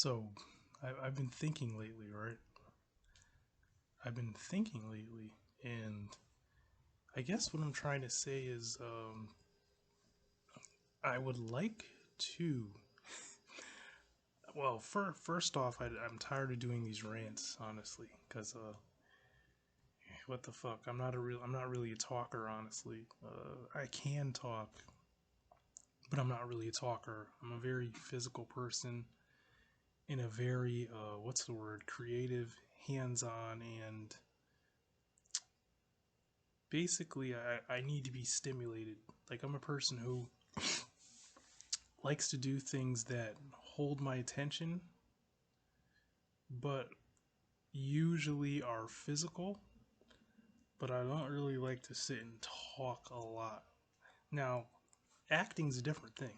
So, I've been thinking lately, right? I've been thinking lately, and I guess what I'm trying to say is, I would like to. Well, first off, I'm tired of doing these rants, honestly, because what the fuck? I'm not really a talker, honestly. I can talk, but I'm not really a talker. I'm a very physical person, in a very what's the word? Creative, hands-on, and basically I need to be stimulated. Like, I'm a person who likes to do things that hold my attention, but usually are physical, but I don't really like to sit and talk a lot. Now, acting's a different thing.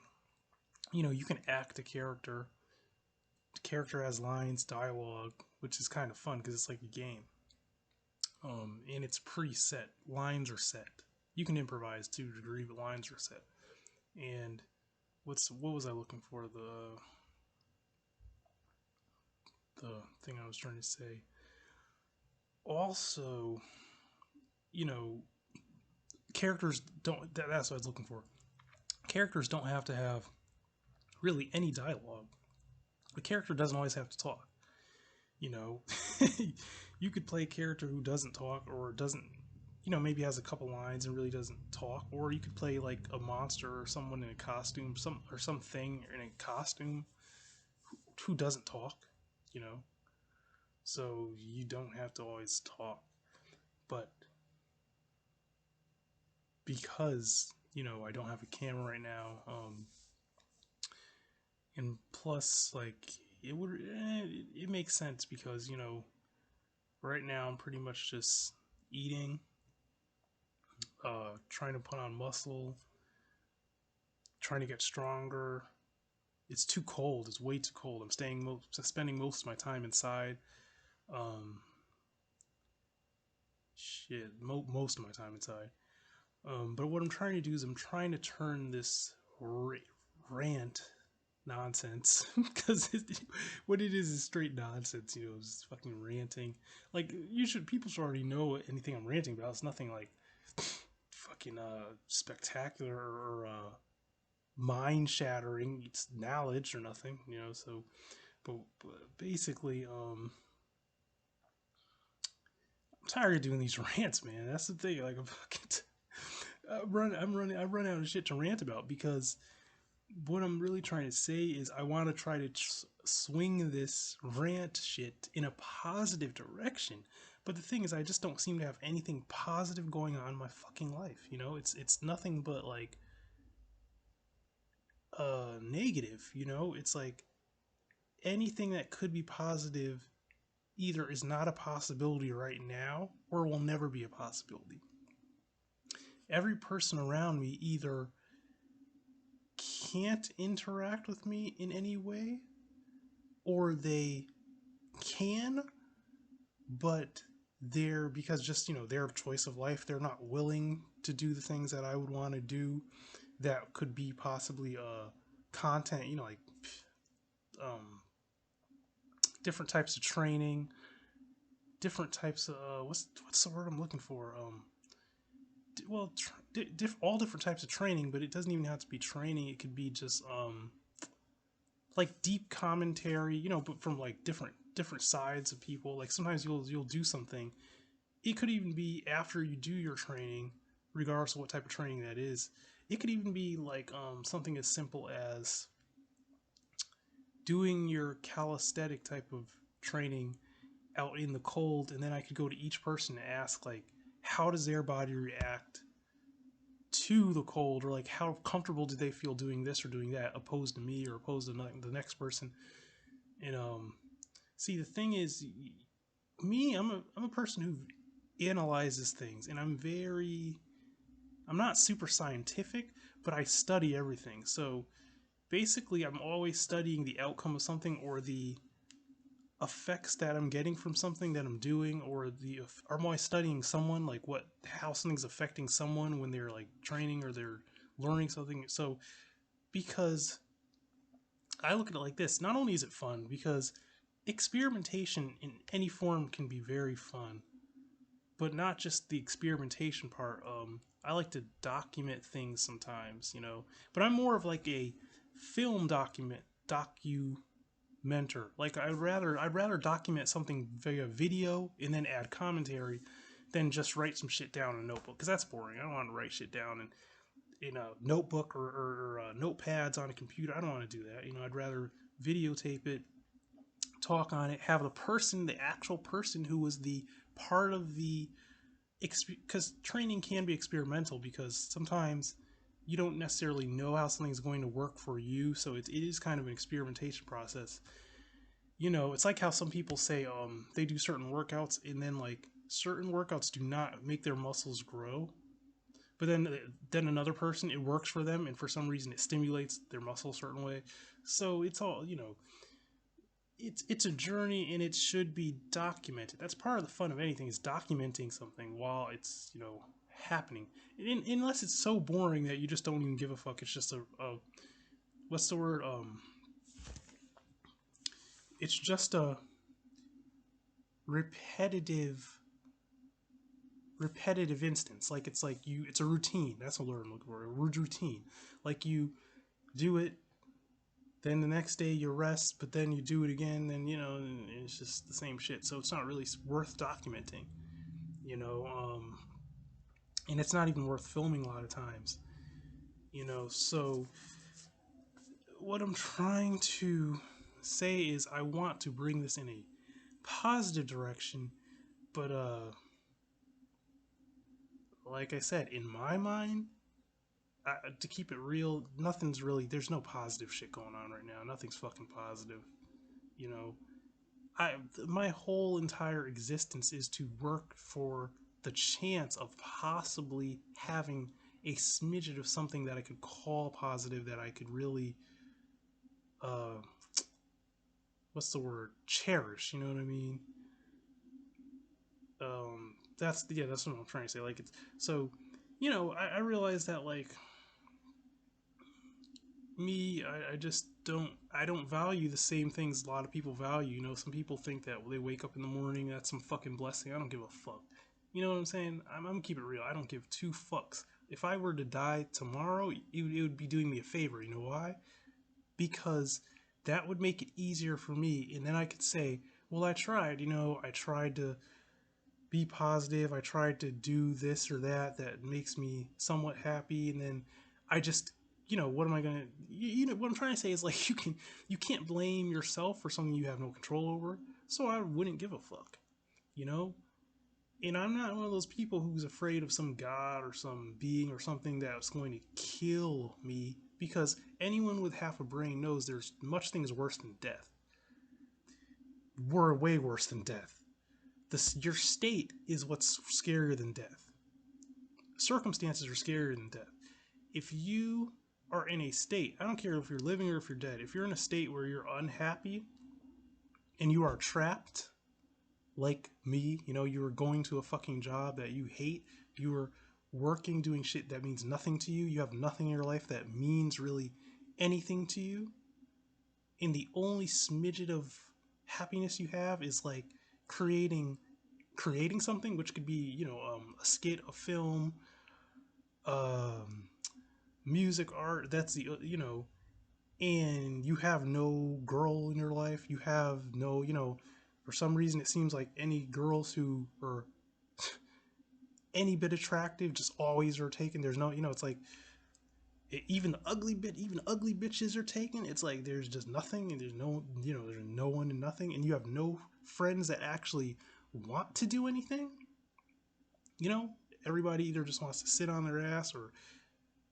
You know, you can act a character. The character has lines, dialogue, which is kind of fun because it's like a game. And it's preset. Lines are set. You can improvise to a degree, but lines are set. And what was I looking for? The thing I was trying to say. Also, you know, characters don't. That's what I was looking for. Characters don't have to have really any dialogue. The character doesn't always have to talk. You know, you could play a character who doesn't talk or doesn't, maybe has a couple lines and really doesn't talk, or you could play like a monster or someone in a costume, something in a costume who doesn't talk. You know, so you don't have to always talk, but because I don't have a camera right now, and plus like it makes sense because right now I'm pretty much just eating, trying to put on muscle, trying to get stronger. It's too cold. It's way too cold. Spending most of my time inside. Um, most of my time inside. But what I'm trying to do is I'm trying to turn this rant nonsense because what it is straight nonsense. Just fucking ranting. Like, people should already know anything I'm ranting about. It's nothing like fucking spectacular or mind shattering. It's knowledge or nothing. So, but basically, I'm tired of doing these rants, man. That's the thing. Like, I run out of shit to rant about because what I'm really trying to say is I want to try to swing this rant shit in a positive direction. But the thing is, I just don't seem to have anything positive going on in my fucking life. It's nothing but like negative. It's like anything that could be positive either is not a possibility right now or will never be a possibility. Every person around me either can't interact with me in any way or they can, but they're, because just their choice of life, they're not willing to do the things that I would want to do that could be possibly content, like um different types of training, different types of what's the word I'm looking for, well, all different types of training, but it doesn't even have to be training. It could be just like deep commentary, but from like different sides of people. Like, sometimes you'll do something. It could even be after you do your training, regardless of what type of training that is. It could even be like something as simple as doing your calisthenic type of training out in the cold, and then I could go to each person and ask, like, how does their body react to the cold, or like how comfortable do they feel doing this or doing that, opposed to me or opposed to the next person. And see, the thing is, me, I'm a person who analyzes things, and I'm not super scientific, but I study everything. So basically, I'm always studying the outcome of something, or the effects that I'm getting from something that I'm doing, or am I studying someone, like how something's affecting someone when they're like training or they're learning something. So because I look at it like this. Not only is it fun, because experimentation in any form can be very fun, but not just the experimentation part. I like to document things sometimes, you know, but I'm more of like a film documenter. Like I'd rather document something via video and then add commentary than just write some shit down in a notebook, because that's boring. I don't want to write shit down in a notebook or notepads on a computer. I don't want to do that. You know, I'd rather videotape it, talk on it, have the actual person who was the part of the, because training can be experimental, because sometimes you don't necessarily know how something's going to work for you, so it is kind of an experimentation process. You know, it's like how some people say they do certain workouts, and then like certain workouts do not make their muscles grow, but then another person, it works for them, and for some reason it stimulates their muscle a certain way. So it's all, you know, it's a journey, and it should be documented. That's part of the fun of anything, is documenting something while it's, you know, happening. Unless it's so boring that you just don't even give a fuck. It's just a what's the word? It's just a repetitive instance. Like it's like it's a routine. That's what I'm looking for. A routine. Like you do it, then the next day you rest, but then you do it again, then, you know, and it's just the same shit. So it's not really worth documenting, you know. And it's not even worth filming a lot of times, you know. So what I'm trying to say is I want to bring this in a positive direction, but like I said, in my mind, to keep it real, nothing's really, there's no positive shit going on right now. Nothing's fucking positive, you know. My whole entire existence is to work for the chance of possibly having a smidget of something that I could call positive, that I could really uh what's the word, cherish, you know what I mean? That's what I'm trying to say. Like, it's so, you know, I realize that, like, me, I just don't value the same things a lot of people value. You know, some people think that, well, they wake up in the morning, that's some fucking blessing. I don't give a fuck. You know what I'm saying? I'm gonna keep it real. I don't give two fucks. If I were to die tomorrow, it would be doing me a favor. You know why? Because that would make it easier for me, and then I could say, well, I tried. You know, I tried to be positive. I tried to do this or that makes me somewhat happy, and then I just, you know, what am I gonna, you know, what I'm trying to say is, like, you can't blame yourself for something you have no control over. So I wouldn't give a fuck, you know. And I'm not one of those people who's afraid of some god or some being or something that's going to kill me, because anyone with half a brain knows there's much things worse than death. We're way worse than death. Your state is what's scarier than death. Circumstances are scarier than death. If you are in a state, I don't care if you're living or if you're dead, if you're in a state where you're unhappy and you are trapped, like me, you know, you are going to a fucking job that you hate, you are working doing shit that means nothing to you, you have nothing in your life that means really anything to you, and the only smidget of happiness you have is like creating something, which could be, you know, a skit, a film, um, music, art. That's the, you know, and you have no girl in your life. You have no, you know, for some reason it seems like any girls who are any bit attractive just always are taken. There's no, you know, it's like even the even ugly bitches are taken. It's like there's just nothing, and there's no, you know, there's no one and nothing, and you have no friends that actually want to do anything. You know, everybody either just wants to sit on their ass, or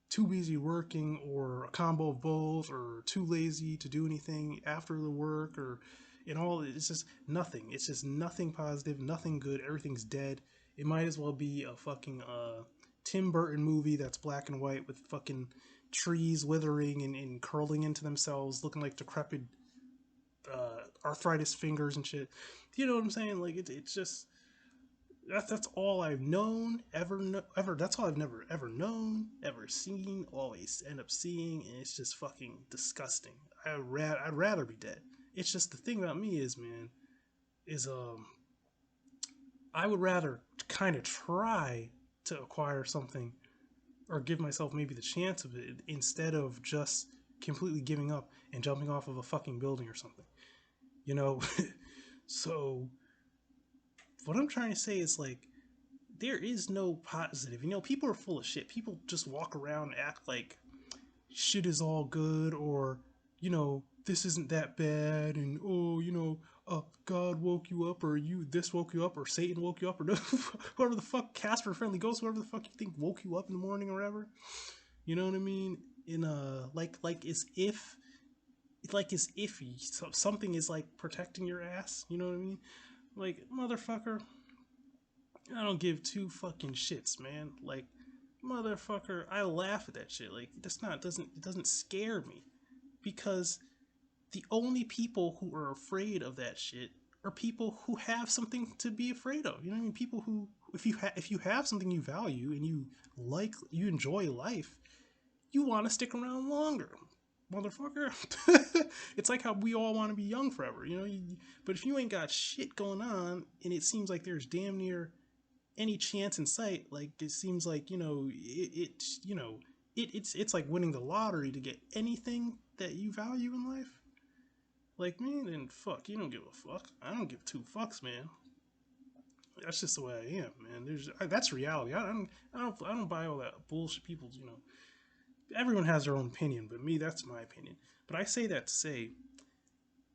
too busy working, or a combo of both, or too lazy to do anything after the work, or in all, it's just nothing. It's just nothing positive, nothing good. Everything's dead. It might as well be a fucking Tim Burton movie that's black and white with fucking trees withering and curling into themselves, looking like decrepit arthritis fingers and shit. You know what I'm saying? Like it's just, That's all I've known ever. That's all I've never ever known, ever seen. Always end up seeing, and it's just fucking disgusting. I'd rather be dead. It's just the thing about me is, man, is I would rather kind of try to acquire something or give myself maybe the chance of it instead of just completely giving up and jumping off of a fucking building or something. You know, so what I'm trying to say is like there is no positive. You know, people are full of shit. People just walk around and act like shit is all good, or this isn't that bad, and God woke you up, or this woke you up, or Satan woke you up, or whoever the fuck, Casper Friendly Ghost, whoever the fuck you think woke you up in the morning or whatever. You know what I mean? In as if something is like protecting your ass. You know what I mean? Like, motherfucker, I don't give two fucking shits, man. Like, motherfucker, I laugh at that shit. Like, it doesn't scare me, because the only people who are afraid of that shit are people who have something to be afraid of. You know what I mean? People who, if you have something you value and you enjoy life, you want to stick around longer, motherfucker. It's like how we all want to be young forever, but if you ain't got shit going on and it seems like there's damn near any chance in sight, like it seems like it's like winning the lottery to get anything that you value in life. Like me, then fuck, you don't give a fuck. I don't give two fucks, man. That's just the way I am, man. That's reality. I don't buy all that bullshit. People, everyone has their own opinion, but me, that's my opinion. But I say that to say,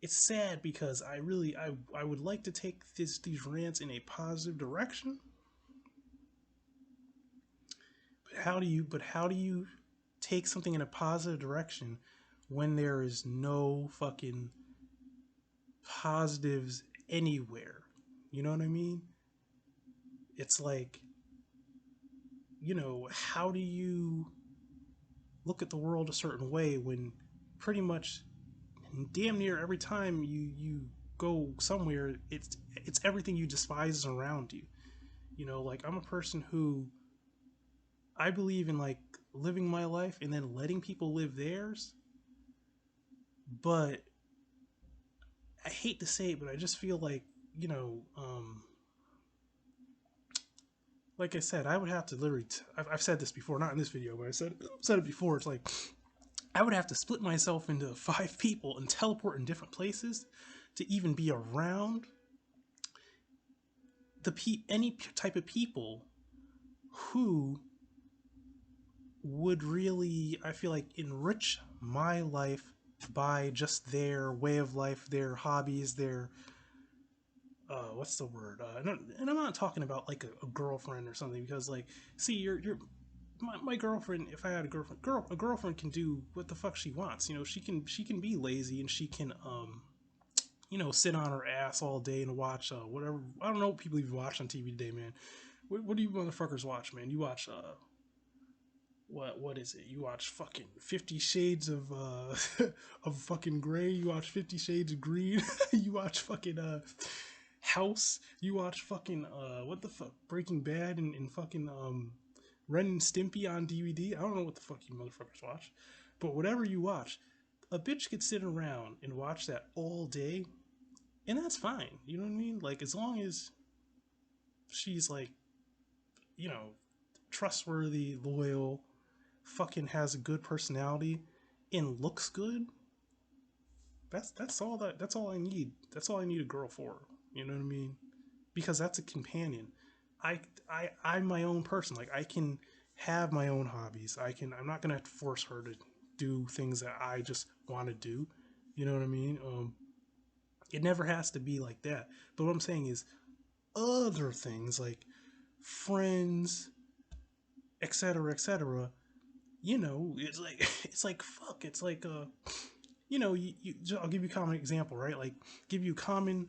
it's sad because I would like to take these rants in a positive direction. But how do you take something in a positive direction when there is no fucking positives anywhere? You know what I mean? It's like, how do you look at the world a certain way when pretty much damn near every time you go somewhere, it's everything you despise around you. Like, I'm a person who, I believe in like living my life and then letting people live theirs. But I hate to say it, but I just feel like, like I said, I would have to literally. I've said this before, not in this video, but I said it before. It's like I would have to split myself into 5 people and teleport in different places to even be around any type of people who would really, I feel like, enrich my life by just their way of life, their hobbies, their what's the word? And I'm not talking about like a girlfriend or something, because like, see, you're my girlfriend. If I had a girlfriend can do what the fuck she wants. She can be lazy, and she can sit on her ass all day and watch whatever. I don't know what people even watch on TV today, man. What do you motherfuckers watch, man? You watch what is it? You watch fucking 50 Shades of of fucking gray. You watch 50 Shades of green. You watch fucking House. You watch fucking what the fuck, Breaking Bad, and fucking Ren and Stimpy on DVD. I don't know what the fuck you motherfuckers watch, but whatever you watch, a bitch could sit around and watch that all day, and that's fine. You know what I mean? Like, as long as she's like, you know, trustworthy, loyal, fucking has a good personality, and looks good. That's all I need. That's all I need a girl for. You know what I mean? Because that's a companion. I'm my own person. Like, I can have my own hobbies. I'm not gonna force her to do things that I just want to do. You know what I mean? It never has to be like that. But what I'm saying is other things like friends, etc., etc. It's like it's like fuck. It's like I'll give you a common example, right? Like, give you a common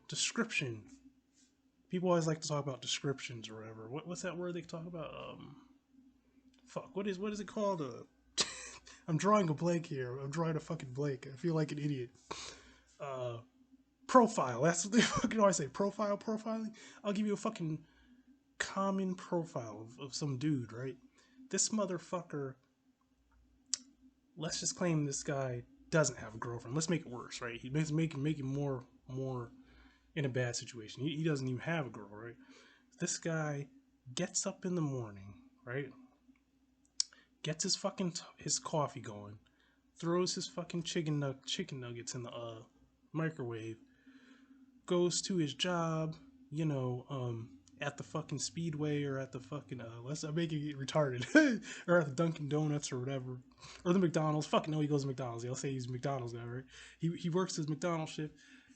description. People always like to talk about descriptions or whatever. What's that word they talk about? Fuck. What is it called? I'm drawing a blank here. I'm drawing a fucking blank. I feel like an idiot. profile. That's what they fucking always say. Profiling. I'll give you a fucking common profile of some dude, right? This motherfucker, let's just claim this guy doesn't have a girlfriend. Let's make it worse, right? He make it more in a bad situation. He doesn't even have a girl, right? This guy gets up in the morning, right? Gets his fucking his coffee going, throws his fucking chicken nuggets in the microwave, goes to his job, you know, at the fucking Speedway or at the fucking let's not make it retarded, or at the Dunkin' Donuts or whatever, or the McDonald's. Fucking no, he goes to McDonald's. I'll say he's a McDonald's guy, right? He works his McDonald's shift.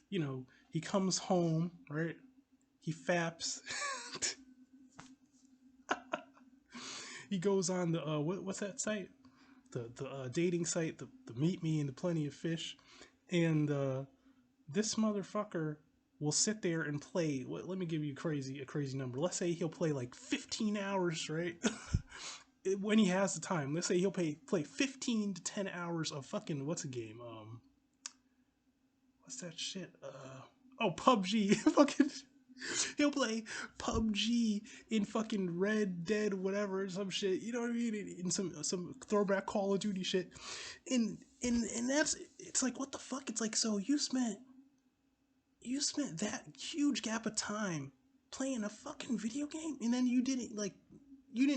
You know, he comes home, right? He faps. He goes on the what's that site? The dating site, the Meet Me and the Plenty of Fish, and this motherfucker will sit there and play. Let me give you a crazy number. Let's say he'll play like 15 hours, right? When he has the time. Let's say he'll play 15 to 10 hours of fucking what's a game? What's that shit? Oh, PUBG. Fucking. He'll play PUBG in fucking Red Dead, whatever, some shit. You know what I mean? In some throwback Call of Duty shit. And that's, it's like, what the fuck? It's like, so you spent that huge gap of time playing a fucking video game, and then you didn't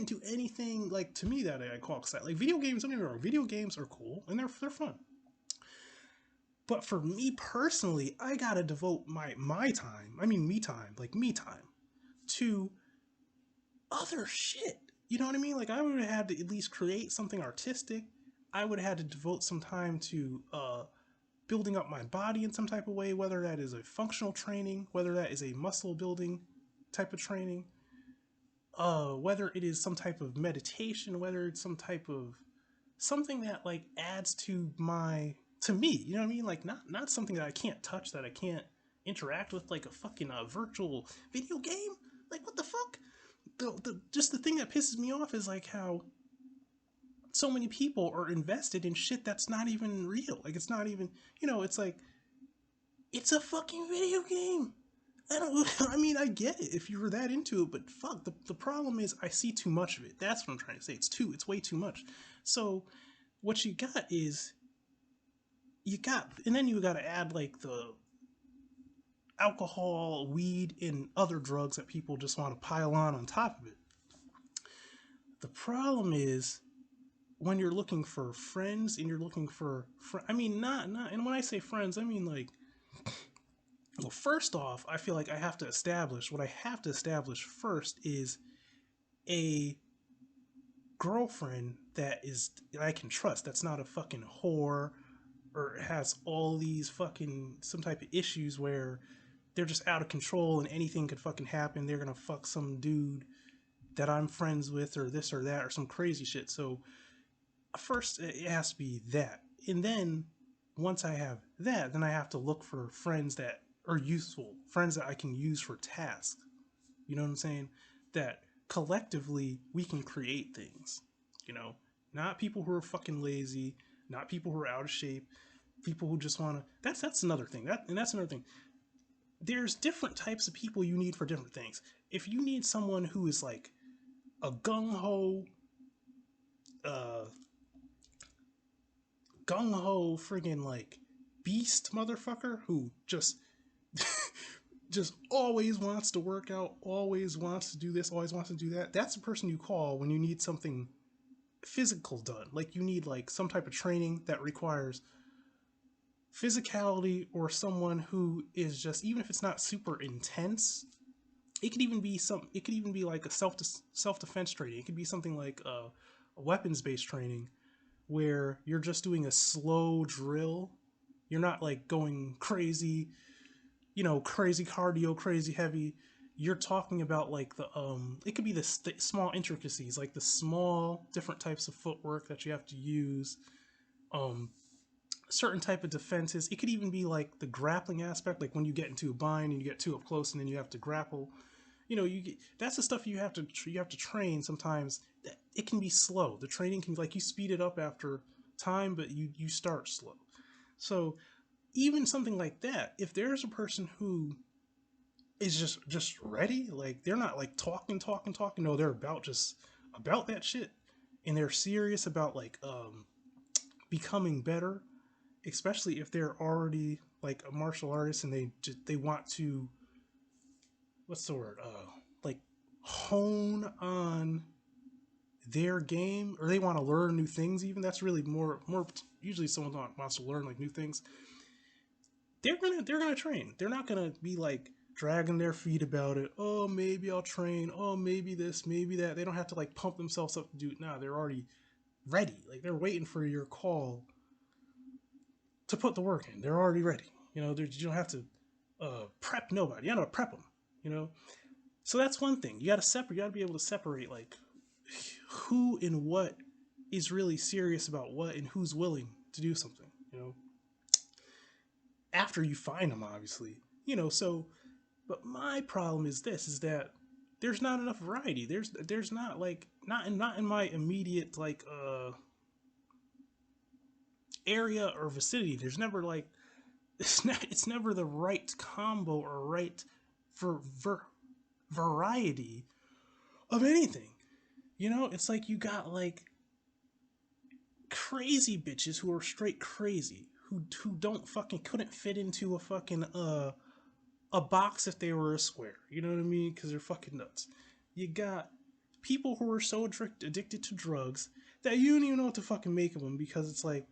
do anything, like, to me, that I call exciting. Like, video games, don't get me wrong, video games are cool and they're fun. But for me personally, I gotta devote my time, I mean me time, to other shit. You know what I mean? Like, I would have had to at least create something artistic. I would have had to devote some time to building up my body in some type of way, whether that is a functional training, whether that is a muscle building type of training, whether it is some type of meditation, whether it's some type of something that like adds to me, you know what I mean? Like, not something that I can't touch, that I can't interact with, like a fucking virtual video game. Like, what the fuck? Just the thing that pisses me off is like how so many people are invested in shit that's not even real. Like, it's not even, it's like, it's a fucking video game. I mean, I get it if you were that into it, but fuck, the problem is I see too much of it. That's what I'm trying to say. It's way too much. So what you got is, and then you got to add like the alcohol, weed, and other drugs that people just want to pile on top of it. The problem is when you're looking for friends and you're looking for, I mean, not, and when I say friends, I mean like, well, first off, I feel like what I have to establish first is a girlfriend that I can trust, that's not a fucking whore or has all these fucking some type of issues where they're just out of control and anything could fucking happen. They're gonna fuck some dude that I'm friends with or this or that or some crazy shit. So first it has to be that. And then once I have that, then I have to look for friends that are useful, friends that I can use for tasks. You know what I'm saying? That collectively we can create things, not people who are fucking lazy, not people who are out of shape, people who just want to, that's another thing. That's another thing. There's different types of people you need for different things. If you need someone who is like a gung-ho friggin' like beast motherfucker who just just always wants to work out, always wants to do this, always wants to do that, that's the person you call when you need something physical done. Like, you need like some type of training that requires physicality, or someone who is just, even if it's not super intense, it could even be like a self-defense training. It could be something like a weapons-based training where you're just doing a slow drill. You're not like going crazy, crazy cardio, crazy heavy. You're talking about like it could be the small intricacies, like the small different types of footwork that you have to use, certain type of defenses. It could even be like the grappling aspect, like when you get into a bind and you get too up close and then you have to grapple. That's the stuff you have to train sometimes. It can be slow. The training can, like, you speed it up after time, but you start slow. So even something like that, if there's a person who is just ready, like they're not like talking, no, they're about just about that shit, and they're serious about like becoming better, especially if they're already like a martial artist and they want to, what's the word, like hone on their game, or they want to learn new things. Even that's really more usually someone wants to learn like new things. They're gonna train. They're not gonna be like dragging their feet about it. Oh, maybe I'll train. Oh, maybe this, maybe that. They don't have to like pump themselves up to do it. Nah, they're already ready. Like they're waiting for your call to put the work in. They're already ready. You know, you don't have to prep nobody. You gotta prep them. You know, so that's one thing. You gotta separate. You gotta be able to separate like who and what is really serious about what and who's willing to do something. You know, after you find them, obviously. You know, so. But my problem is this: is that there's not enough variety. There's not like not in my immediate like area or vicinity. There's never like it's never the right combo or right for variety of anything. You know, it's like you got like crazy bitches who are straight crazy who don't fucking couldn't fit into a fucking a box if they were a square. You know what I mean? Because they're fucking nuts. You got people who are so addicted to drugs that you don't even know what to fucking make of them, because it's like,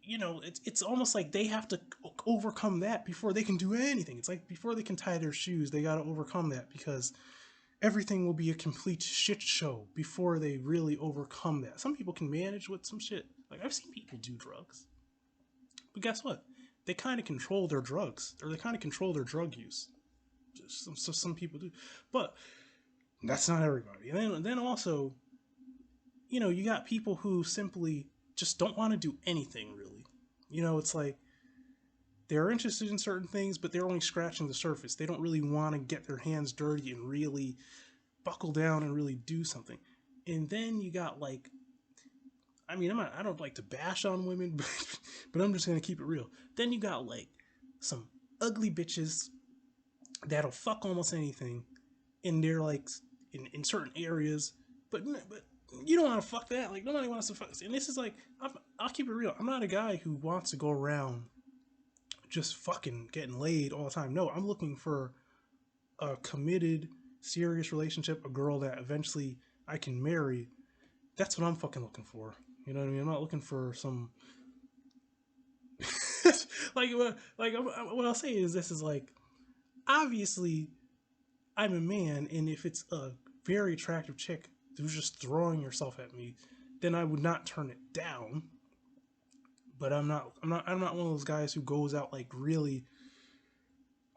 you know, it's almost like they have to overcome that before they can do anything. It's like before they can tie their shoes, they got to overcome that, because everything will be a complete shit show before they really overcome that. Some people can manage with some shit. Like I've seen people do drugs, but guess what? They kind of control their drugs, or they kind of control their drug use. Some people do, but that's not everybody. And then also, you know, you got people who simply just don't want to do anything really. You know, it's like they're interested in certain things, but they're only scratching the surface. They don't really want to get their hands dirty and really buckle down and really do something. And then you got like, I mean, I don't like to bash on women, but I'm just gonna keep it real. Then you got like some ugly bitches that'll fuck almost anything, and they're like in certain areas, but you don't want to fuck that. Like nobody wants to fuck. And this is like, I'll keep it real. I'm not a guy who wants to go around just fucking getting laid all the time. No, I'm looking for a committed, serious relationship, a girl that eventually I can marry. That's what I'm fucking looking for. You know what I mean? I'm not looking for some what I'll say is this is like, obviously I'm a man, and if it's a very attractive chick who's just throwing herself at me, then I would not turn it down. But I'm not one of those guys who goes out like really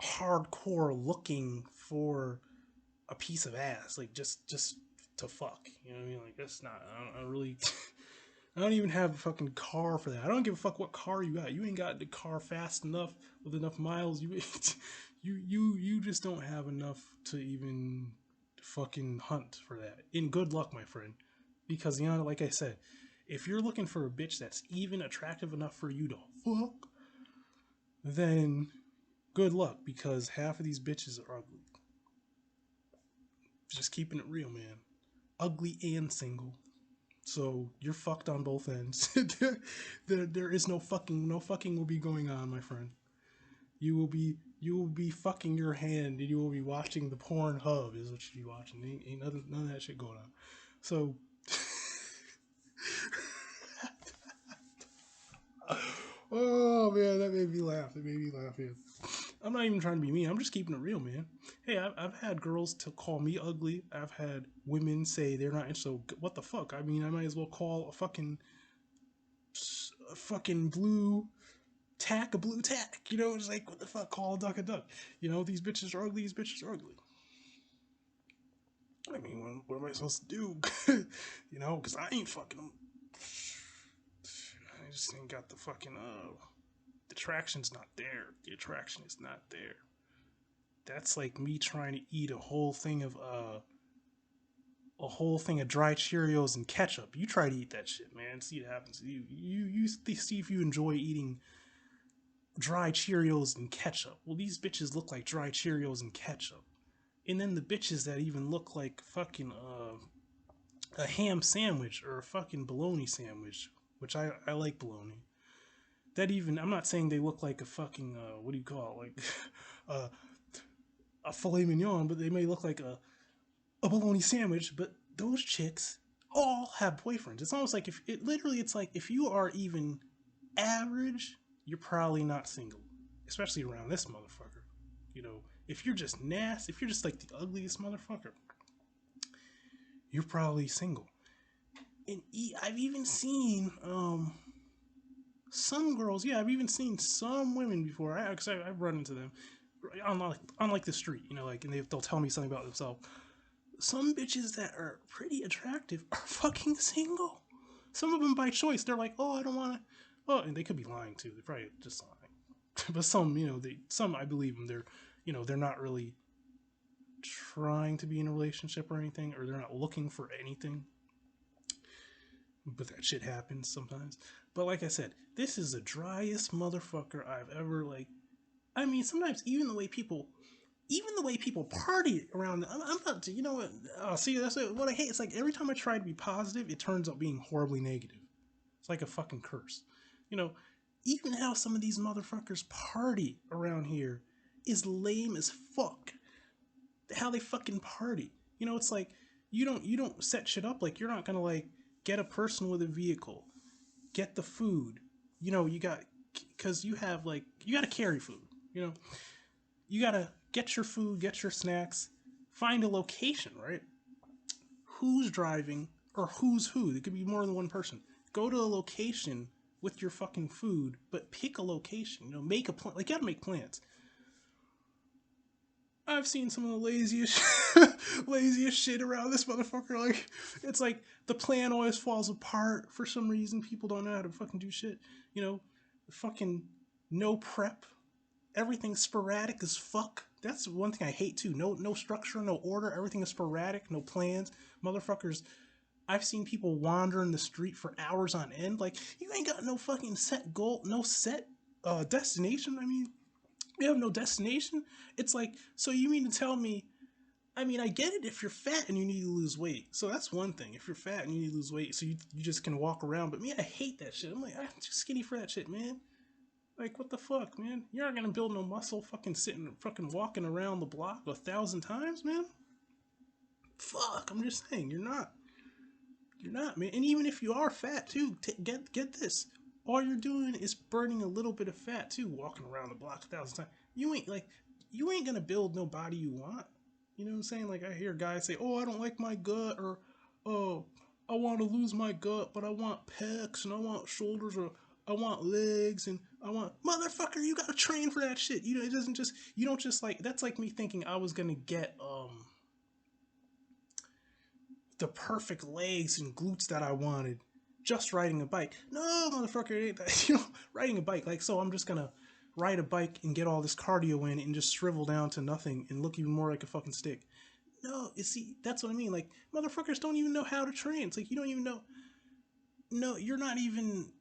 hardcore looking for a piece of ass, like just to fuck. You know what I mean? Like that's not. I don't really. I don't even have a fucking car for that. I don't give a fuck what car you got. You ain't got the car fast enough with enough miles. You just don't have enough to even fucking hunt for that. And good luck, my friend, because you know, like I said, if you're looking for a bitch that's even attractive enough for you to fuck, then good luck, because half of these bitches are ugly. Just keeping it real, man. Ugly and single. So you're fucked on both ends. There is no fucking will be going on, my friend. You will be fucking your hand, and you will be watching the porn hub is what you be watching. Ain't none of that shit going on. So oh man, that made me laugh. It made me laugh, man. I'm not even trying to be mean. I'm just keeping it real, man. Hey, I've had girls to call me ugly. I've had women say they're not interested. So what the fuck? I mean, I might as well call a fucking blue tack a blue tack. You know, it's like, what the fuck? Call a duck a duck. You know, these bitches are ugly. These bitches are ugly. I mean, what am I supposed to do? You know, because I ain't fucking them. I just ain't got the fucking the attraction's not there. The attraction is not there. That's like me trying to eat a whole thing of dry Cheerios and ketchup. You try to eat that shit, man. See what happens. You see if you enjoy eating dry Cheerios and ketchup. Well, these bitches look like dry Cheerios and ketchup. And then the bitches that even look like fucking a ham sandwich or a fucking bologna sandwich, which I like bologna. That even, I'm not saying they look like a fucking what do you call it, like uh, a filet mignon, but they may look like a bologna sandwich. But those chicks all have boyfriends. It's almost like if it literally, it's like if you are even average, you're probably not single, especially around this motherfucker. You know, if you're just nasty, if you're just like the ugliest motherfucker, you're probably single. And I've even seen some girls. Yeah, I've even seen some women before. Because I've run into them on like the street. You know, like, and they'll tell me something about themselves. Some bitches that are pretty attractive are fucking single. Some of them by choice. They're like, oh, I don't want to. Oh, and they could be lying too. They're probably just lying. But some, you know, some I believe them. They're, you know, they're not really trying to be in a relationship or anything, or they're not looking for anything. But that shit happens sometimes. But like I said, this is the driest motherfucker I've ever like. I mean, sometimes even the way people party around. I'm about to, you know what? See, that's what I hate. It's like every time I try to be positive, it turns out being horribly negative. It's like a fucking curse. You know, even how some of these motherfuckers party around here is lame as fuck. How they fucking party. You know, it's like you don't set shit up. Like, you're not gonna like get a person with a vehicle, get the food. You know, you got, because you have like, you gotta carry food. You know, you gotta get your food, get your snacks, find a location, right? Who's driving or who's who? It could be more than one person. Go to a location with your fucking food, but pick a location. You know, make a plan. Like, you gotta make plans. I've seen some of the laziest, laziest shit around this motherfucker. Like, it's like the plan always falls apart for some reason. People don't know how to fucking do shit. You know, fucking no prep. Everything's sporadic as fuck. That's one thing I hate too. No structure, no order. Everything is sporadic. No plans. Motherfuckers. I've seen people wander in the street for hours on end. Like, you ain't got no fucking set goal, no set destination. I mean, you have no destination. It's like, so you mean to tell me, I mean, I get it if you're fat and you need to lose weight. So that's one thing. If you're fat and you need to lose weight, so you just can walk around. But me, I hate that shit. I'm like, I'm too skinny for that shit, man. Like, what the fuck, man? You're not gonna build no muscle fucking sitting, fucking walking around the block 1,000 times, man? Fuck, I'm just saying, you're not. You're not, man. And even if you are fat, too, get this. All you're doing is burning a little bit of fat, too, walking around the block 1,000 times. You ain't gonna build no body you want. You know what I'm saying? Like, I hear guys say, oh, I don't like my gut, or, oh, I want to lose my gut, but I want pecs, and I want shoulders, or I want legs, and I want, motherfucker, you gotta train for that shit. You know, it doesn't just, you don't just like, that's like me thinking I was gonna get, the perfect legs and glutes that I wanted just riding a bike. No, motherfucker, it ain't that. You know, riding a bike. Like, so I'm just gonna ride a bike and get all this cardio in and just shrivel down to nothing and look even more like a fucking stick. No, you see, that's what I mean. Like, motherfuckers don't even know how to train. It's like, you don't even know. No, you're not even.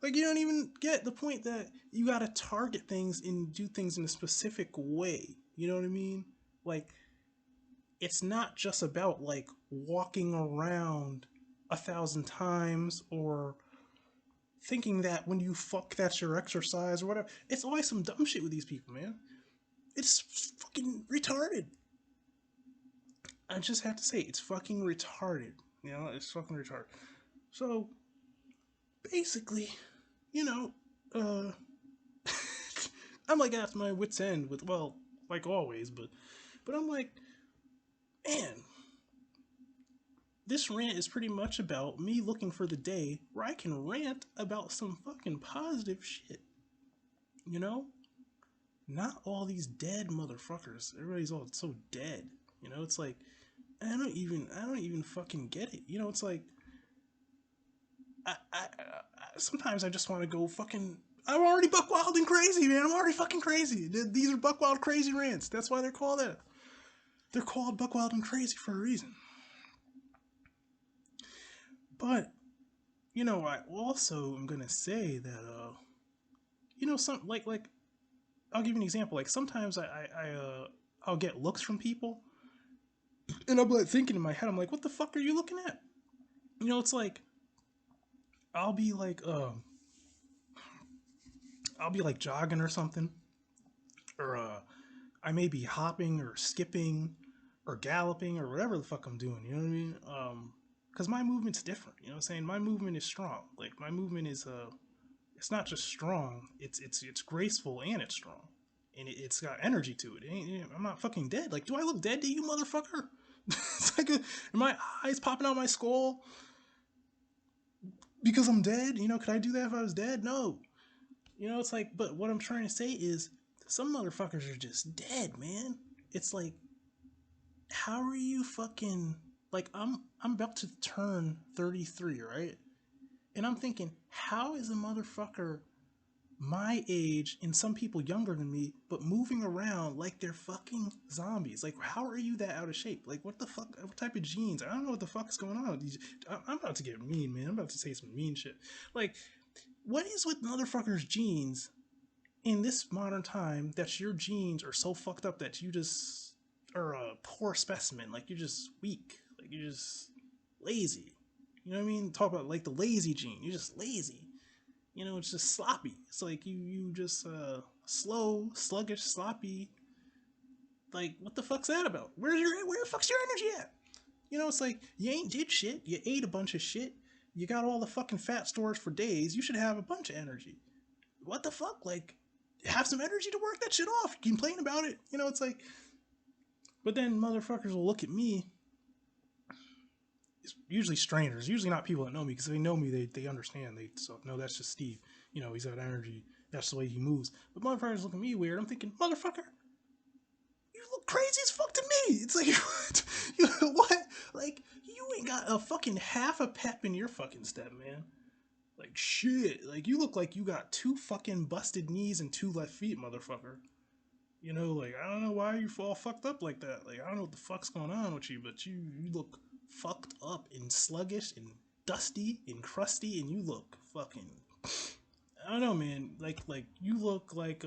Like, you don't even get the point that you gotta target things and do things in a specific way. You know what I mean? Like, it's not just about like walking around 1,000 times or thinking that when you fuck that's your exercise or whatever. It's always some dumb shit with these people, man. It's fucking retarded. I just have to say, it's fucking retarded. You know, it's fucking retarded. So basically, you know, I'm like at my wit's end with, well, like always, but I'm like, man, this rant is pretty much about me looking for the day where I can rant about some fucking positive shit. You know? Not all these dead motherfuckers. Everybody's all so dead. You know, it's like, I don't even fucking get it. You know, it's like, sometimes I just want to go fucking, I'm already buck wild and crazy, man. I'm already fucking crazy. These are buck wild crazy rants. That's why they're called that. They're called buck wild and crazy for a reason. But, you know, I also am gonna say that, some like I'll give you an example. Like sometimes I'll get looks from people, and I'm like thinking in my head, I'm like, what the fuck are you looking at? It's like I'll be like I'll be like jogging or something, or I may be hopping or skipping or galloping or whatever the fuck I'm doing. You know what I mean? Because my movement's different. You know what I'm saying? My movement is strong. Like my movement is it's not just strong. It's graceful and it's strong, and it's got energy to it. I'm not fucking dead. Like, do I look dead to you, motherfucker? It's like, are my eyes popping out my skull because I'm dead? Could I do that if I was dead? No. It's like, but what I'm trying to say is, some motherfuckers are just dead, man. It's like, how are you fucking like? I'm about to turn 33, right? And I'm thinking, how is a motherfucker my age and some people younger than me, but moving around like they're fucking zombies? Like, how are you that out of shape? Like, what the fuck? What type of genes? I don't know what the fuck is going on with these. I'm about to get mean, man. I'm about to say some mean shit. Like, what is with motherfuckers' genes in this modern time that your genes are so fucked up that you just are a poor specimen? Like, you're just weak. Like, you're just lazy. You know what I mean? Talk about like the lazy gene. You're just lazy. It's just sloppy. It's like you just slow, sluggish, sloppy. Like, what the fuck's that about? Where the fuck's your energy at? It's like you ain't did shit. You ate a bunch of shit. You got all the fucking fat stores for days. You should have a bunch of energy. What the fuck? Like, have some energy to work that shit off. Complain about it. It's like, but then motherfuckers will look at me. It's usually strangers, usually not people that know me, because if they know me, they understand. They so no, that's just Steve. He's got energy. That's the way he moves. But motherfuckers look at me weird. I'm thinking, motherfucker, you look crazy as fuck to me. It's like, what? Like, you ain't got a fucking half a pep in your fucking step, man. Like, shit. Like, you look like you got two fucking busted knees and two left feet, motherfucker. Like, I don't know why you all fucked up like that. Like, I don't know what the fuck's going on with you, but you look fucked up and sluggish and dusty and crusty, and you look fucking, I don't know, man. Like you look like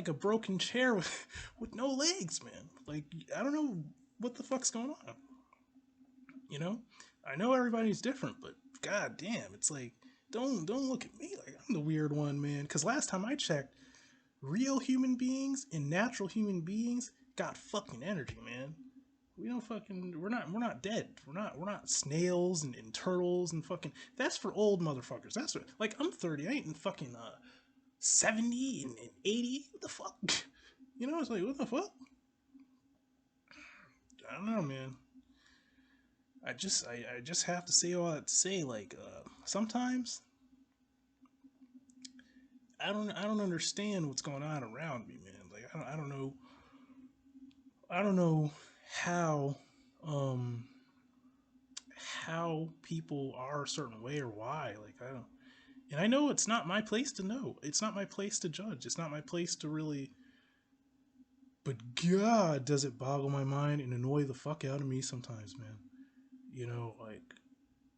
a broken chair with no legs, man. Like, I don't know what the fuck's going on. I know everybody's different, but god damn, it's like, don't look at me like I'm the weird one, man. Because last time I checked, real human beings and natural human beings got fucking energy, man. We don't fucking, we're not dead. We're not snails and turtles and fucking, that's for old motherfuckers. That's what, like, I'm 30, I ain't in fucking 70 and 80. What the fuck? It's like, what the fuck? I don't know, man. I just have to say all that to say, like, sometimes I don't understand what's going on around me, man. Like, I don't know how um how people are a certain way or why. Like, I don't, and I know it's not my place to know. It's not my place to judge. It's not my place to really, but god, does it boggle my mind and annoy the fuck out of me sometimes, man. Like,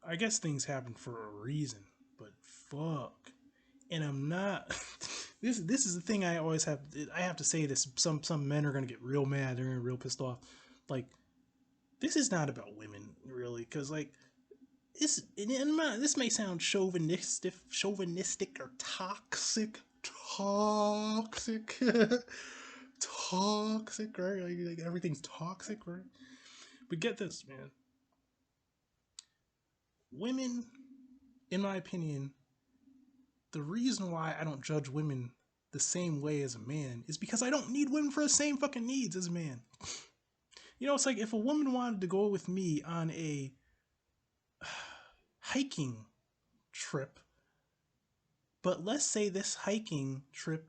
I guess things happen for a reason, but fuck. And I'm not this is the thing I always have to say this. Some men are going to get real mad. They're going to get real pissed off. Like, this is not about women, really, cuz like, this may sound chauvinistic or toxic, toxic, right? Like everything's toxic, right? But get this, man. Women, in my opinion, the reason why I don't judge women the same way as a man is because I don't need women for the same fucking needs as a man. It's like, if a woman wanted to go with me on a hiking trip, but let's say this hiking trip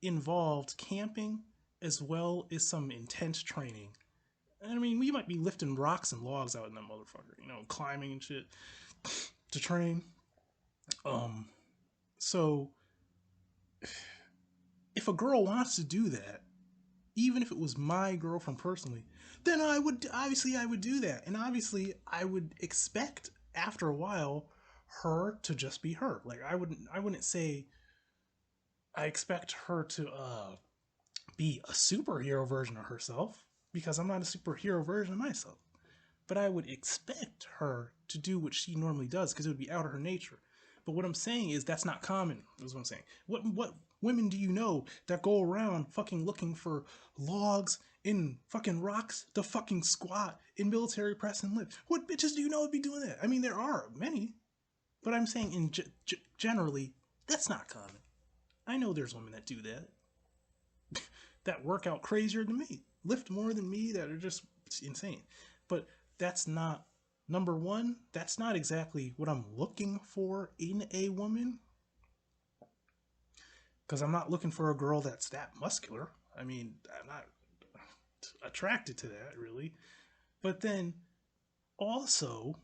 involved camping as well as some intense training. I mean, we might be lifting rocks and logs out in that motherfucker, climbing and shit to train. So if a girl wants to do that, even if it was my girlfriend personally, then I would do that. And obviously I would expect after a while her to just be her. Like I wouldn't say I expect her to be a superhero version of herself, because I'm not a superhero version of myself. But I would expect her to do what she normally does, because it would be out of her nature. But what I'm saying is that's not common. Is what I'm saying. What women do you know that go around fucking looking for logs in fucking rocks to fucking squat in military press and lift? What bitches do you know would be doing that? I mean, there are many, but I'm saying in generally that's not common. I know there's women that do that, that work out crazier than me, lift more than me, that are just insane. But that's not, number one, that's not exactly what I'm looking for in a woman. Because I'm not looking for a girl that's that muscular. I mean, I'm not attracted to that really. But then also,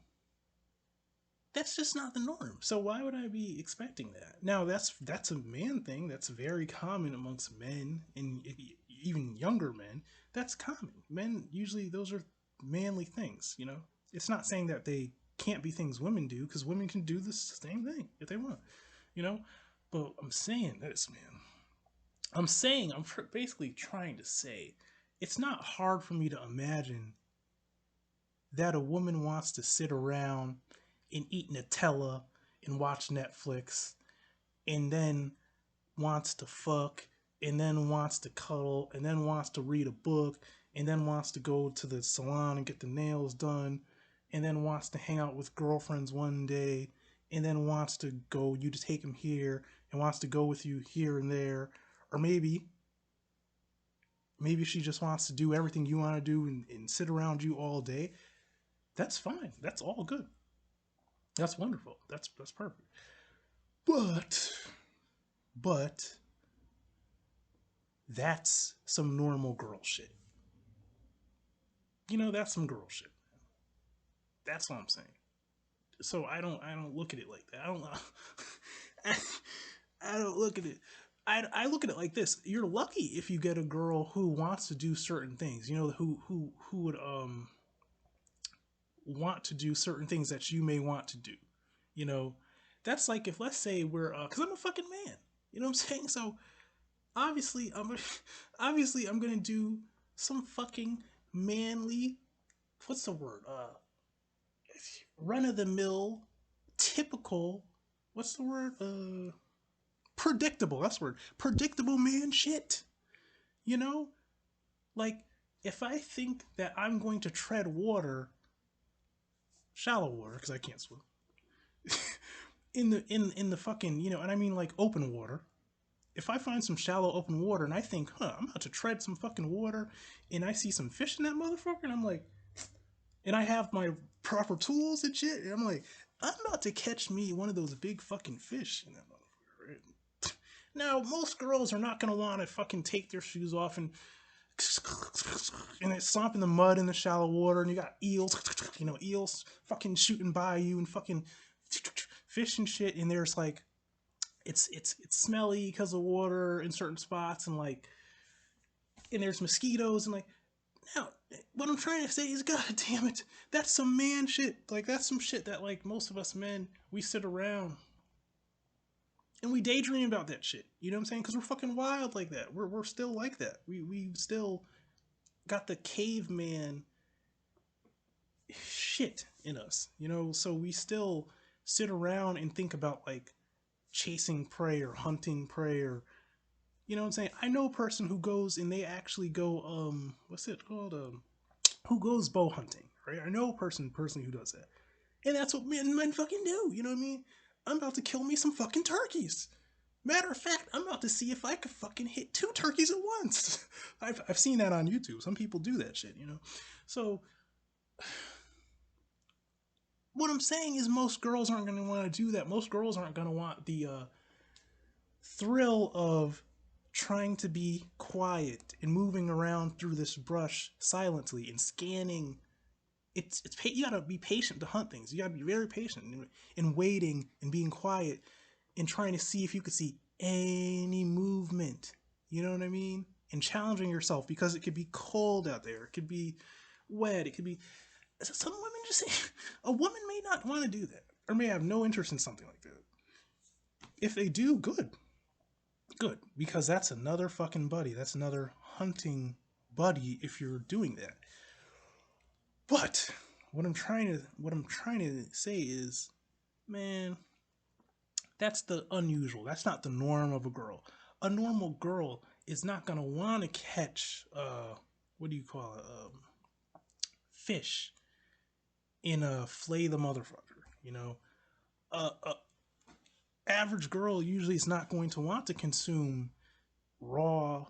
that's just not the norm. So why would I be expecting that? Now that's a man thing. That's very common amongst men, and even younger men. That's common. Men usually, those are manly things. You know, it's not saying that they can't be things women do, because women can do the same thing if they want. You know, but I'm saying this, man. I'm basically trying to say it's not hard for me to imagine that a woman wants to sit around and eat Nutella and watch Netflix, and then wants to fuck, and then wants to cuddle, and then wants to read a book, and then wants to go to the salon and get the nails done, and then wants to hang out with girlfriends one day, and then wants to go, you to take him here, and wants to go with you here and there. Or maybe she just wants to do everything you want to do, and sit around you all day. That's fine. That's all good. That's wonderful. That's perfect. But but that's some normal girl shit. You know, that's some girl shit. That's what I'm saying. So I don't look at it like that. I, I don't look at it. I look at it like this. You're lucky if you get a girl who wants to do certain things. You know, who would want to do certain things that you may want to do. You know, that's like, if let's say we're because I'm a fucking man. You know what I'm saying? So obviously obviously I'm gonna do some fucking manly, what's the word, run of the mill, typical, what's the word, predictable, that's the word, predictable man shit. You know, like, if I think that I'm going to tread water, shallow water, because I can't swim, in the fucking, you know, and I mean like open water. If I find some shallow open water and I think, I'm about to tread some fucking water, and I see some fish in that motherfucker, and I'm like, and I have my proper tools and shit, and I'm like, I'm about to catch me one of those big fucking fish in that motherfucker. Right? Now, most girls are not gonna want to fucking take their shoes off and it's stomping the mud in the shallow water, and you got eels, you know, eels fucking shooting by you, and fucking fish and shit, and there's like, it's smelly because of water in certain spots, and like, and there's mosquitoes, and like, now what I'm trying to say is, god damn it, that's some man shit. Like, that's some shit that, like, most of us men, we sit around and we daydream about that shit. You know what I'm saying? Because we're fucking wild like that. We're still like that. We still got the caveman shit in us, you know. So we still sit around and think about, like, chasing prey or hunting prey, or, you know what I'm saying? I know a person who goes and they actually go, what's it called? Who goes bow hunting, right? I know a person personally who does that. And that's what men fucking do, you know what I mean? I'm about to kill me some fucking turkeys. Matter of fact, I'm about to see if I could fucking hit 2 turkeys at once. I've seen that on YouTube. Some people do that shit, you know? So, what I'm saying is, most girls aren't going to want to do that. Most girls aren't going to want the thrill of trying to be quiet and moving around through this brush silently and scanning. You gotta be patient to hunt things. You gotta be very patient in waiting and being quiet and trying to see if you could see any movement. You know what I mean? And challenging yourself, because it could be cold out there. It could be wet. It could be. Some women just say, a woman may not want to do that. or may have no interest in something like that. If they do, good. Good. Because that's another fucking buddy. That's another hunting buddy if you're doing that. But what I'm trying to say is, man, that's the unusual. That's not the norm of a girl. A normal girl is not gonna want to catch what do you call it? Fish in a flay the motherfucker. You know, a average girl usually is not going to want to consume raw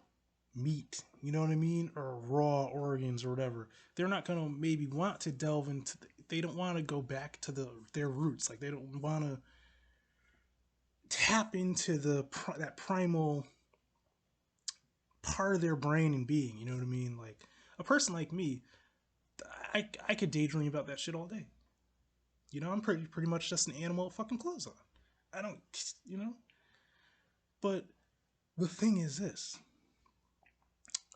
meat, you know what I mean, or raw organs or whatever. They're not gonna maybe want to delve into. They don't want to go back to their roots. Like they don't want to tap into that primal part of their brain and being. You know what I mean? Like a person like me, I could daydream about that shit all day. You know, I'm pretty much just an animal with fucking clothes on. I don't, you know. But the thing is this: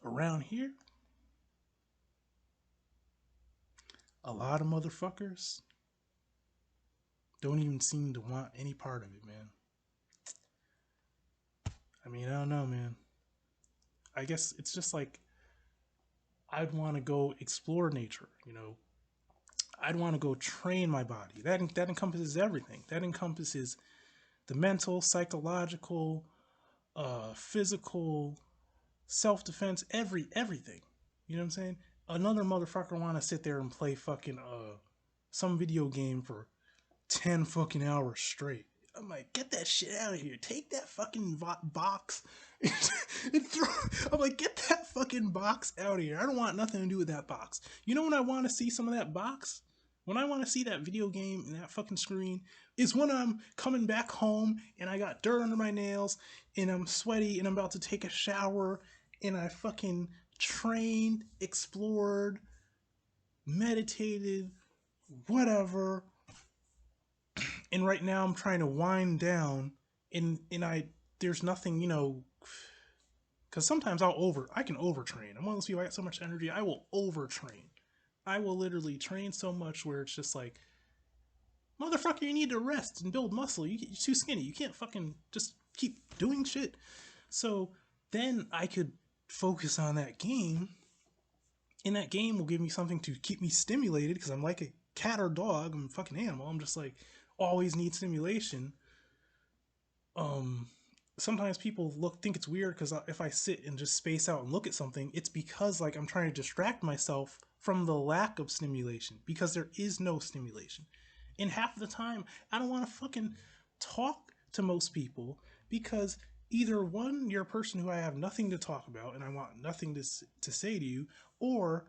around here, a lot of motherfuckers don't even seem to want any part of it, man. I mean, I don't know, man. I guess it's just like I'd want to go explore nature, you know. I'd want to go train my body. That encompasses everything. That encompasses the mental, psychological, physical, self-defense, everything. You know what I'm saying? Another motherfucker want to sit there and play fucking some video game for 10 fucking hours straight. I'm like, get that shit out of here. Take that fucking box and throw. I'm like, get that fucking box out of here. I don't want nothing to do with that box. You know when I want to see some of that box? When I want to see that video game and that fucking screen is when I'm coming back home and I got dirt under my nails and I'm sweaty and I'm about to take a shower and I fucking trained, explored, meditated, whatever. And right now I'm trying to wind down and I there's nothing, you know, because sometimes I can overtrain. I'm one of those people, I got so much energy, I will overtrain. I will literally train so much where it's just like, motherfucker, you need to rest and build muscle. You're too skinny. You can't fucking just keep doing shit. So then I could focus on that game, and that game will give me something to keep me stimulated because I'm like a cat or dog. I'm a fucking animal. I'm just like always need stimulation. Sometimes people think it's weird because if I sit and just space out and look at something, it's because like I'm trying to distract myself from the lack of stimulation because there is no stimulation. And half of the time, I don't want to fucking talk to most people because either one, you're a person who I have nothing to talk about and I want nothing to say to you, or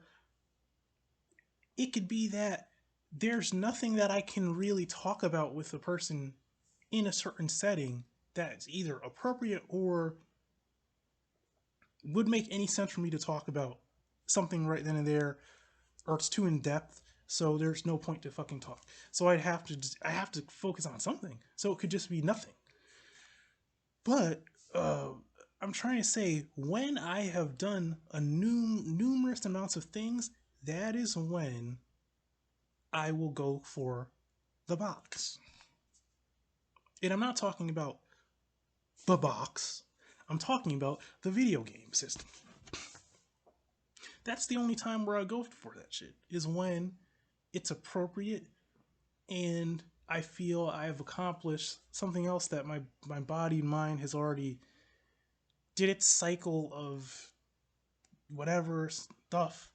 it could be that there's nothing that I can really talk about with a person in a certain setting that's either appropriate or would make any sense for me to talk about something right then and there, or it's too in depth, so there's no point to fucking talk. So I have to focus on something. So it could just be nothing. But I'm trying to say, when I have done numerous amounts of things, that is when I will go for the box. And I'm not talking about the box. I'm talking about the video game system. That's the only time where I go for that shit, is when it's appropriate and I feel I've accomplished something else that my body and mind has already did its cycle of whatever stuff.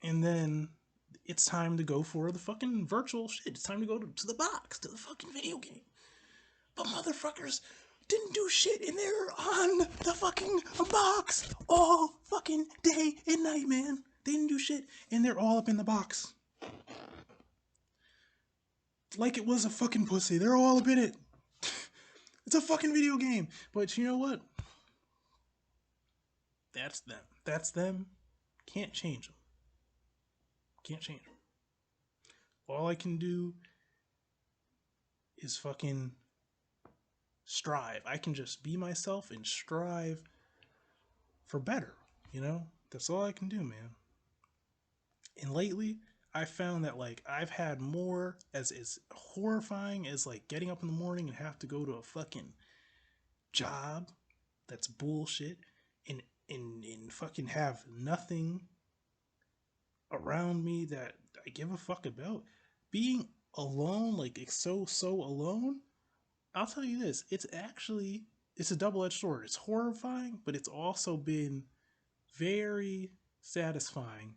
And then it's time to go for the fucking virtual shit. It's time to go to the box, to the fucking video game. But motherfuckers didn't do shit and they're on the fucking box all fucking day and night, man. They didn't do shit and they're all up in the box. Like it was a fucking pussy. They're all up in it. It's a fucking video game. But you know what? That's them. That's them. Can't change them. Can't change them. All I can do is fucking strive. I can just be myself and strive for better, you know? That's all I can do, man. And lately, I found that like I've had more as horrifying as like getting up in the morning and have to go to a fucking job that's bullshit and fucking have nothing around me that I give a fuck about. Being alone, like it's so alone. I'll tell you this, it's a double-edged sword. It's horrifying, but it's also been very satisfying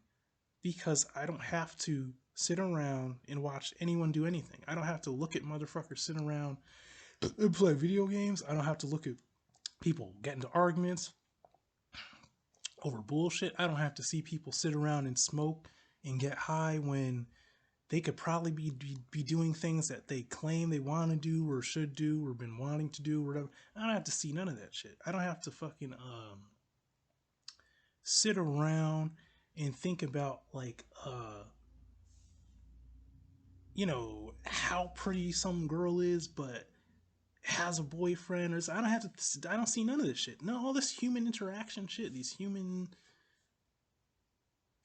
because I don't have to sit around and watch anyone do anything. I don't have to look at motherfuckers sit around and play video games. I don't have to look at people get into arguments over bullshit. I don't have to see people sit around and smoke and get high when they could probably be doing things that they claim they want to do or should do or been wanting to do or whatever. I don't have to see none of that shit. I don't have to fucking sit around and think about like how pretty some girl is but has a boyfriend or I don't see none of this shit. No, all this human interaction shit, these human,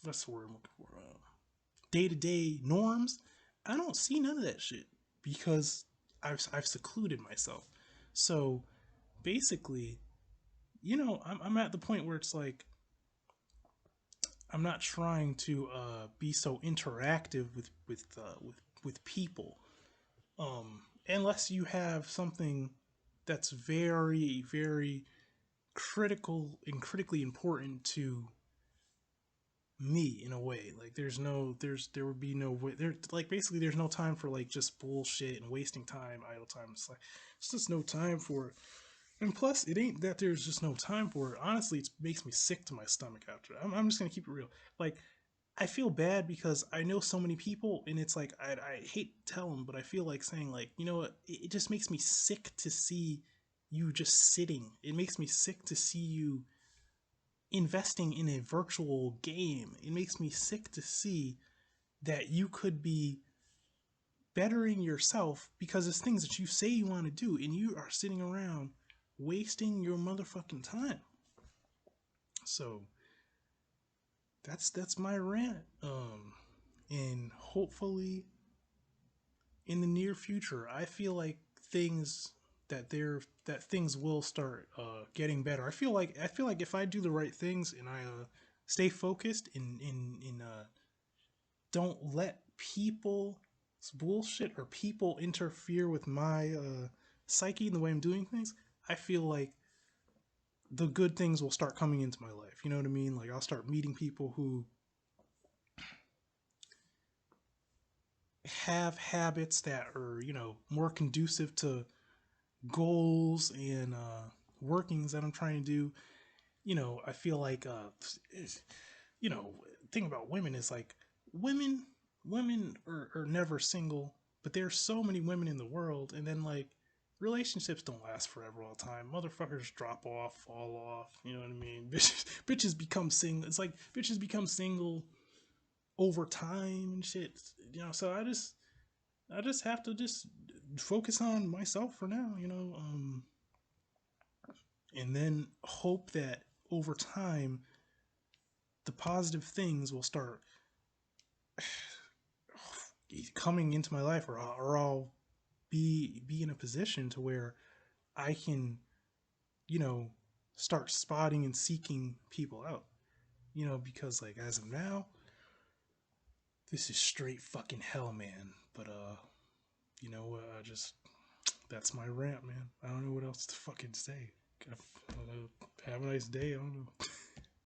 what's the word I'm looking for, day-to-day norms. I don't see none of that shit because I've secluded myself. So basically, I'm at the point where it's like I'm not trying to be so interactive with people, unless you have something that's very very critical and critically important to me in a way. Like there would be no way there, like basically there's no time for like just bullshit and wasting time, idle time. It's like it's just no time for it. And plus, it ain't that there's just no time for it. Honestly, it makes me sick to my stomach after. I'm just gonna keep it real. Like, I feel bad because I know so many people, and it's like I hate to tell them, but I feel like saying like, you know what? It just makes me sick to see you just sitting. It makes me sick to see you investing in a virtual game. It makes me sick to see that you could be bettering yourself because it's things that you say you want to do, and you are sitting around wasting your motherfucking time. So that's my rant. And hopefully in the near future, I feel like things that things will start getting better. I feel like if I do the right things and I stay focused and don't let people bullshit or people interfere with my psyche and the way I'm doing things, I feel like the good things will start coming into my life. You know what I mean? Like I'll start meeting people who have habits that are, more conducive to goals and workings that I'm trying to do. I feel like you know, thing about women is like women women are never single, but there's so many women in the world, and then like relationships don't last forever all the time. Motherfuckers drop off, fall off, you know what I mean? Bitches become single. It's like bitches become single over time and shit. So I just have to just focus on myself for now, and then hope that over time the positive things will start coming into my life, or I'll be in a position to where I can, you know, start spotting and seeking people out. Because like as of now, this is straight fucking hell, man. But just that's my rant, man. I don't know what else to fucking say. Have a nice day. I don't know.